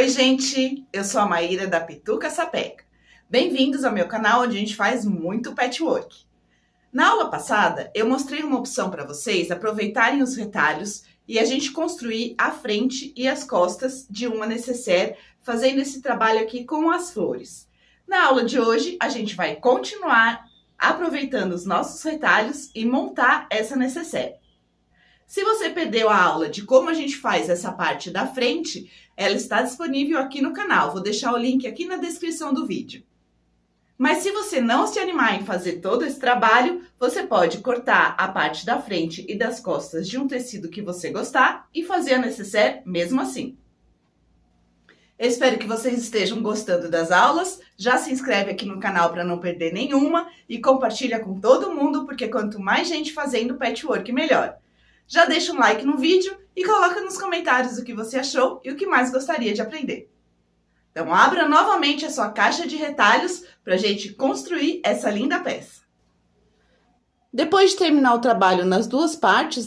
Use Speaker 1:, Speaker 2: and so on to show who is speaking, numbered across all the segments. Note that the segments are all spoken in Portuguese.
Speaker 1: Oi, gente! Eu sou a Maíra da Pituca Sapeca. Bem-vindos ao meu canal, onde a gente faz muito patchwork. Na aula passada, eu mostrei uma opção para vocês aproveitarem os retalhos e a gente construir a frente e as costas de uma nécessaire, fazendo esse trabalho aqui com as flores. Na aula de hoje, a gente vai continuar aproveitando os nossos retalhos e montar essa nécessaire. Se você perdeu a aula de como a gente faz essa parte da frente, ela está disponível aqui no canal. Vou deixar o link aqui na descrição do vídeo. Mas se você não se animar em fazer todo esse trabalho, você pode cortar a parte da frente e das costas de um tecido que você gostar e fazer a nécessaire mesmo assim. Eu espero que vocês estejam gostando das aulas. Já se inscreve aqui no canal para não perder nenhuma e compartilha com todo mundo, porque quanto mais gente fazendo patchwork, melhor. Já deixa um like no vídeo e coloca nos comentários o que você achou e o que mais gostaria de aprender. Então abra novamente a sua caixa de retalhos para a gente construir essa linda peça. Depois de terminar o trabalho nas duas partes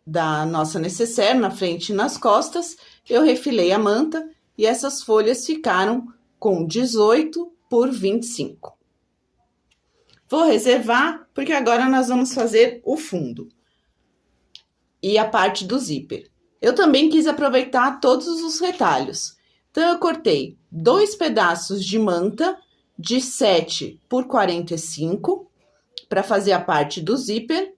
Speaker 1: da nossa nécessaire, na frente e nas costas, eu refilei a manta e essas folhas ficaram com 18 por 25. Vou reservar porque agora nós vamos fazer o fundo e a parte do zíper. Eu também quis aproveitar todos os retalhos. Então, eu cortei 2 pedaços de manta de 7 por 45 para fazer a parte do zíper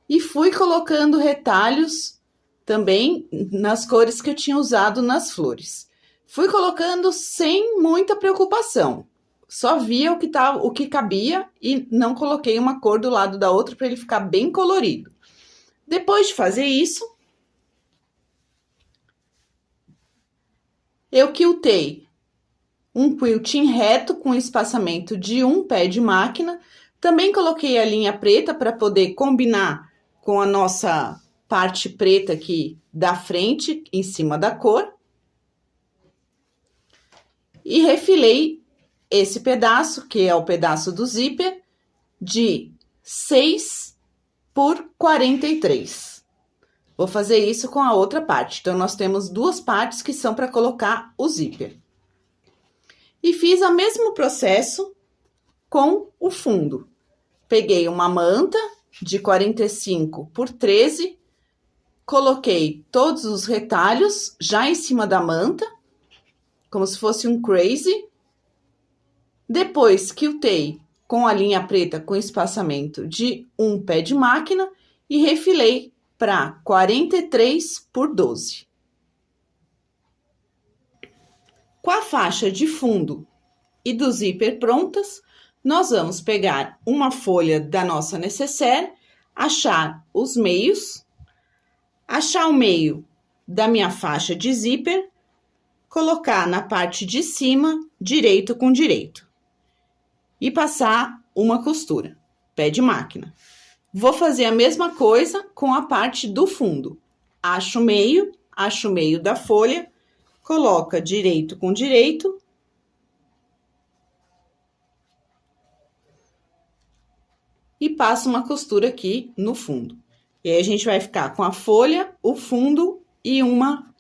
Speaker 1: e fui colocando retalhos também nas cores que eu tinha usado nas flores. Fui colocando sem muita preocupação. Só via o que cabia e não coloquei uma cor do lado da outra para ele ficar bem colorido. Depois de fazer isso, eu quiltei um quilting reto com espaçamento de 1 pé de máquina. Também coloquei a linha preta para poder combinar com a nossa parte preta aqui da frente, em cima da cor. E refilei esse pedaço, que é o pedaço do zíper, de 6 por 43. Vou fazer isso com a outra parte. Então, nós temos duas partes que são para colocar o zíper. E fiz o mesmo processo com o fundo. Peguei uma manta de 45 por 13, coloquei todos os retalhos já em cima da manta, como se fosse um crazy. Depois, quiltei com a linha preta com espaçamento de 1 pé de máquina e refilei para 43 por 12. Com a faixa de fundo e do zíper prontas, nós vamos pegar uma folha da nossa nécessaire, achar os meios, achar o meio da minha faixa de zíper, colocar na parte de cima, direito com direito, e passar uma costura, pé de máquina. Vou fazer a mesma coisa com a parte do fundo. Acho o meio da folha, coloca direito com direito e passa uma costura aqui no fundo. E aí, a gente vai ficar com a folha, o fundo e uma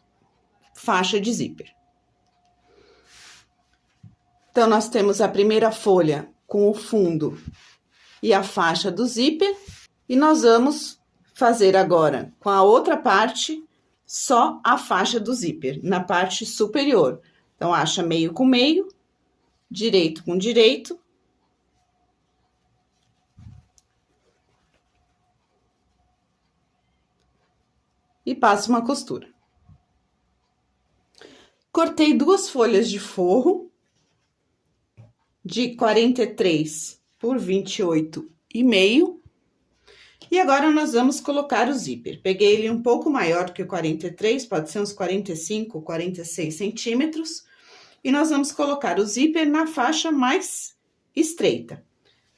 Speaker 1: faixa de zíper. Então, nós temos a primeira folha com o fundo e a faixa do zíper. E nós vamos fazer agora, com a outra parte, só a faixa do zíper, na parte superior. Então, acha meio com meio, direito com direito. E passa uma costura. Cortei 2 folhas de forro de 43 por 28,5. E agora nós vamos colocar o zíper. Peguei ele um pouco maior que o 43, pode ser uns 45, 46 centímetros. E nós vamos colocar o zíper na faixa mais estreita.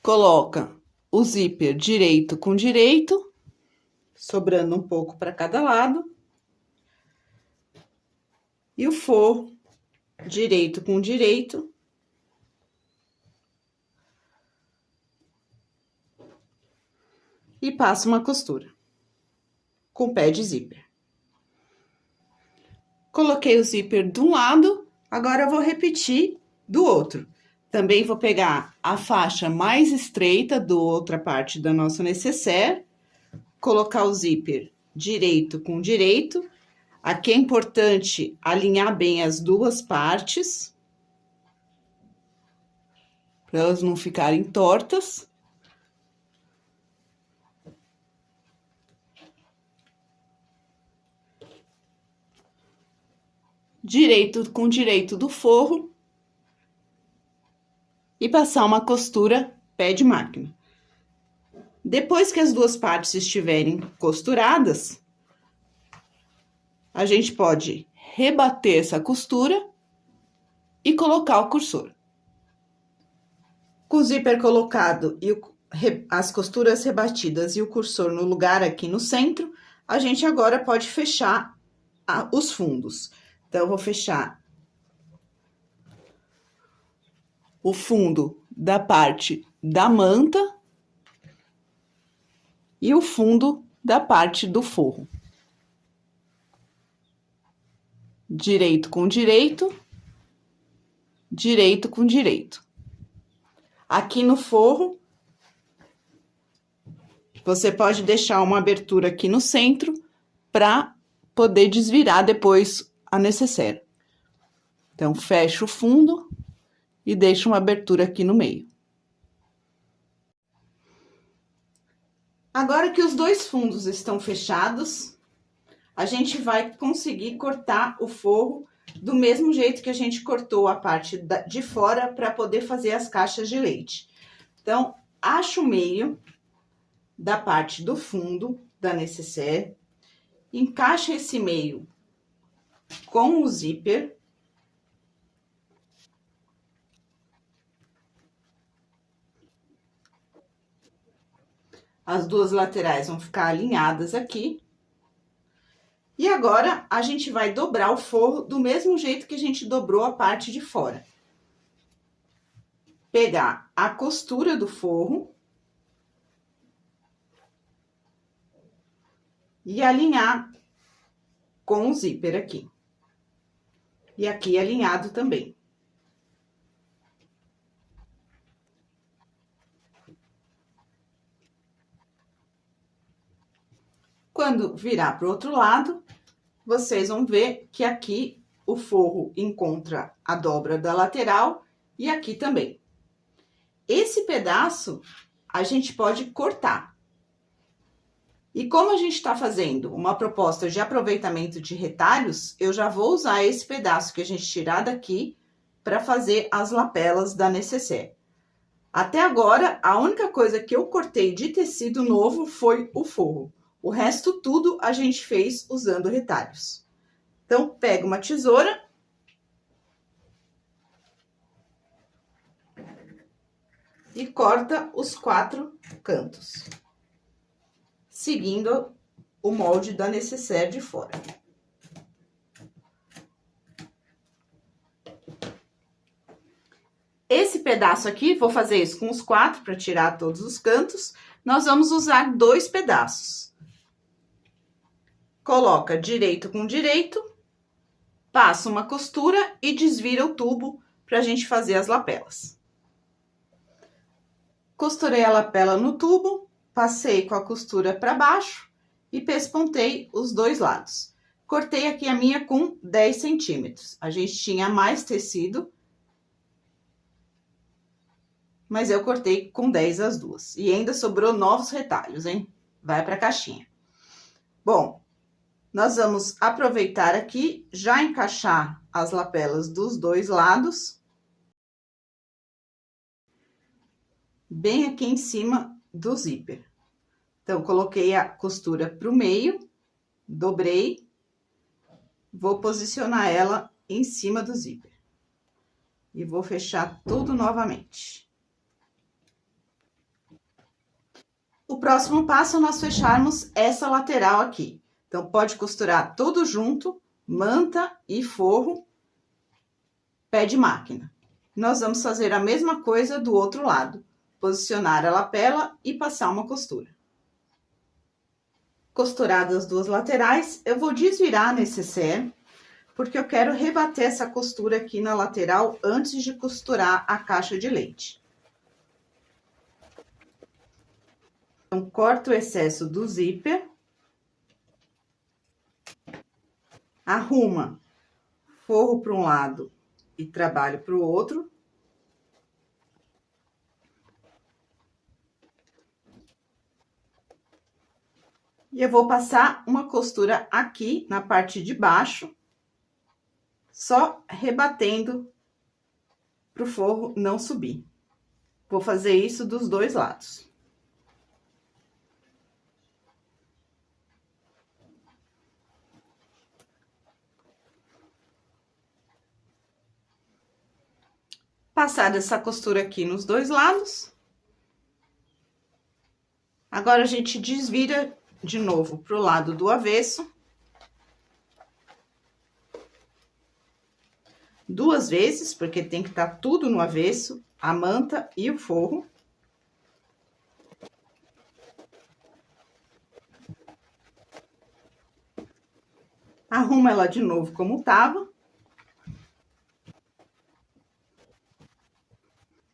Speaker 1: Coloca o zíper direito com direito, sobrando um pouco para cada lado. E o forro direito com direito. E passo uma costura com pé de zíper. Coloquei o zíper de um lado Agora eu vou repetir do outro. Também vou pegar a faixa mais estreita da outra parte da nossa nécessaire, colocar o zíper direito com direito. Aqui é importante alinhar bem as duas partes, para elas não ficarem tortas. Direito com direito do forro. E passar uma costura pé de máquina. Depois que as duas partes estiverem costuradas, a gente pode rebater essa costura e colocar o cursor. Com o zíper colocado e as costuras rebatidas e o cursor no lugar aqui no centro, a gente agora pode fechar os fundos. Então, eu vou fechar o fundo da parte da manta e o fundo da parte do forro. Direito com direito, direito com direito. Aqui no forro, você pode deixar uma abertura aqui no centro para poder desvirar depois a nécessaire. Então, fecha o fundo e deixa uma abertura aqui no meio. Agora que os dois fundos estão fechados, a gente vai conseguir cortar o forro do mesmo jeito que a gente cortou a parte de fora para poder fazer as caixas de leite. Então, acho o meio da parte do fundo da nécessaire, encaixa esse meio com o zíper. As duas laterais vão ficar alinhadas aqui. E agora, a gente vai dobrar o forro do mesmo jeito que a gente dobrou a parte de fora. Pegar a costura do forro e alinhar com o zíper aqui. E aqui alinhado também. Quando virar para o outro lado, vocês vão ver que aqui o forro encontra a dobra da lateral e aqui também. Esse pedaço a gente pode cortar. E como a gente está fazendo uma proposta de aproveitamento de retalhos, eu já vou usar esse pedaço que a gente tirar daqui para fazer as lapelas da nécessaire. Até agora, a única coisa que eu cortei de tecido novo foi o forro. O resto tudo a gente fez usando retalhos. Então, pega uma tesoura. E corta os 4 cantos. Seguindo o molde da nécessaire de fora. Esse pedaço aqui, vou fazer isso com os 4 para tirar todos os cantos. Nós vamos usar 2 pedaços. Coloca direito com direito, passa uma costura e desvira o tubo para a gente fazer as lapelas. Costurei a lapela no tubo, passei com a costura para baixo e pespontei os 2 lados. Cortei aqui a minha com 10 centímetros. A gente tinha mais tecido, mas eu cortei com 10 as duas. E ainda sobrou novos retalhos, hein? Vai para a caixinha. Bom, nós vamos aproveitar aqui, já encaixar as lapelas dos 2 lados. Bem aqui em cima do zíper. Então, coloquei a costura para o meio, dobrei, vou posicionar ela em cima do zíper. E vou fechar tudo novamente. O próximo passo é nós fecharmos essa lateral aqui. Então, pode costurar tudo junto, manta e forro, pé de máquina. Nós vamos fazer a mesma coisa do outro lado. Posicionar a lapela e passar uma costura. Costuradas as 2 laterais, eu vou desvirar a nécessaire porque eu quero rebater essa costura aqui na lateral antes de costurar a caixa de leite. Então, corto o excesso do zíper. Arruma forro para um lado e trabalho para o outro. E eu vou passar uma costura aqui na parte de baixo, só rebatendo para o forro não subir. Vou fazer isso dos dois lados. Passada essa costura aqui nos dois lados. Agora, a gente desvira de novo pro lado do avesso. Duas vezes, porque tem que estar tudo no avesso, a manta e o forro. Arruma ela de novo como tava.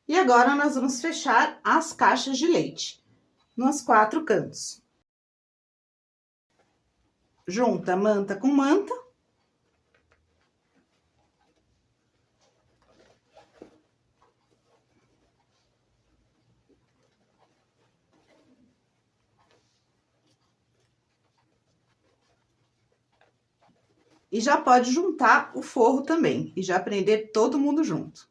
Speaker 1: E agora, nós vamos fechar as caixas de leite nos 4 cantos. Junta manta com manta. E já pode juntar o forro também, e já prender todo mundo junto.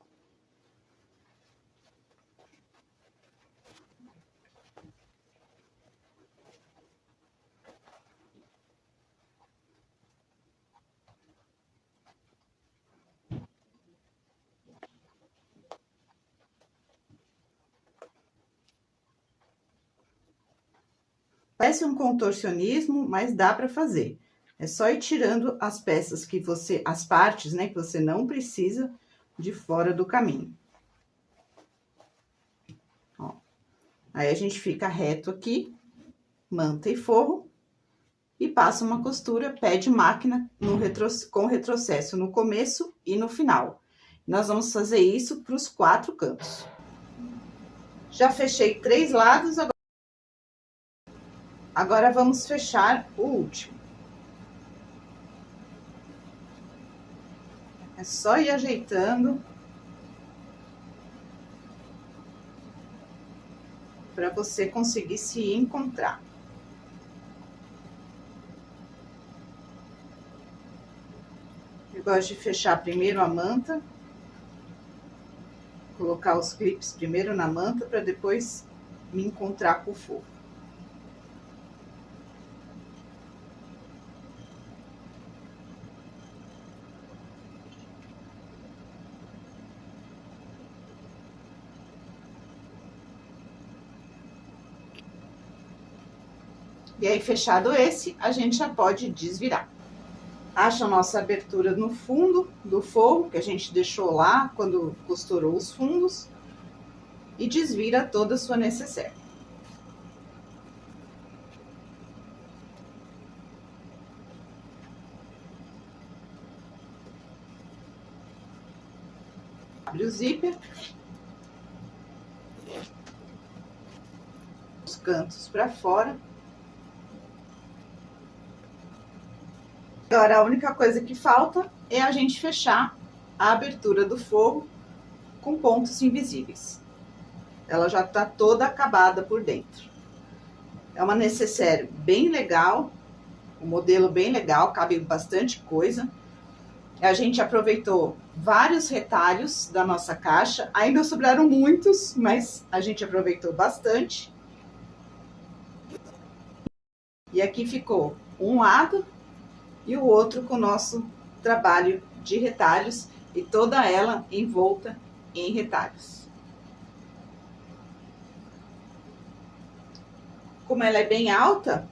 Speaker 1: Parece um contorcionismo, mas dá para fazer. É só ir tirando as peças que você, as partes, né, que você não precisa de fora do caminho. Ó. Aí, a gente fica reto aqui, manta e forro, e passa uma costura pé de máquina com retrocesso no começo e no final. Nós vamos fazer isso para os 4 cantos. Já fechei 3 lados, agora vamos fechar o último. É só ir ajeitando para você conseguir se encontrar. Eu gosto de fechar primeiro a manta, colocar os clipes primeiro na manta para depois me encontrar com o forro. E aí, fechado esse, a gente já pode desvirar. Acha a nossa abertura no fundo do forro, que a gente deixou lá quando costurou os fundos, e desvira toda a sua necessaire. Abre o zíper. Os cantos para fora. Agora, a única coisa que falta é a gente fechar a abertura do forro com pontos invisíveis. Ela já tá toda acabada por dentro. É uma necessaire bem legal, um modelo bem legal, cabe bastante coisa. A gente aproveitou vários retalhos da nossa caixa, ainda sobraram muitos, mas a gente aproveitou bastante. E aqui ficou um lado e o outro com o nosso trabalho de retalhos e toda ela envolta em retalhos. Como ela é bem alta,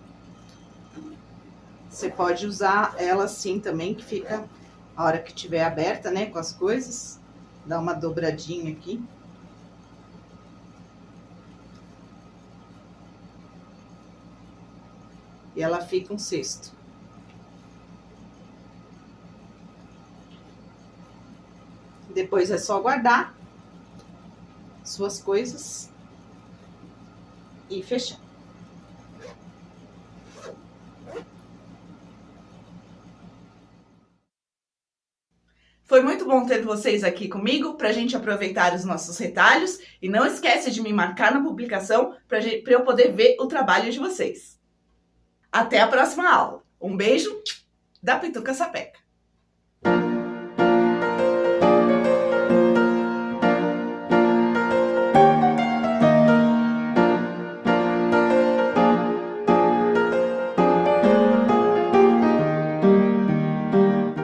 Speaker 1: você pode usar ela assim também, que fica, a hora que tiver aberta, né, com as coisas, dá uma dobradinha aqui. E ela fica um cesto. Depois é só guardar suas coisas e fechar. Foi muito bom ter vocês aqui comigo para a gente aproveitar os nossos retalhos e não esquece de me marcar na publicação para eu poder ver o trabalho de vocês. Até a próxima aula. Um beijo da Pituca Sapeca.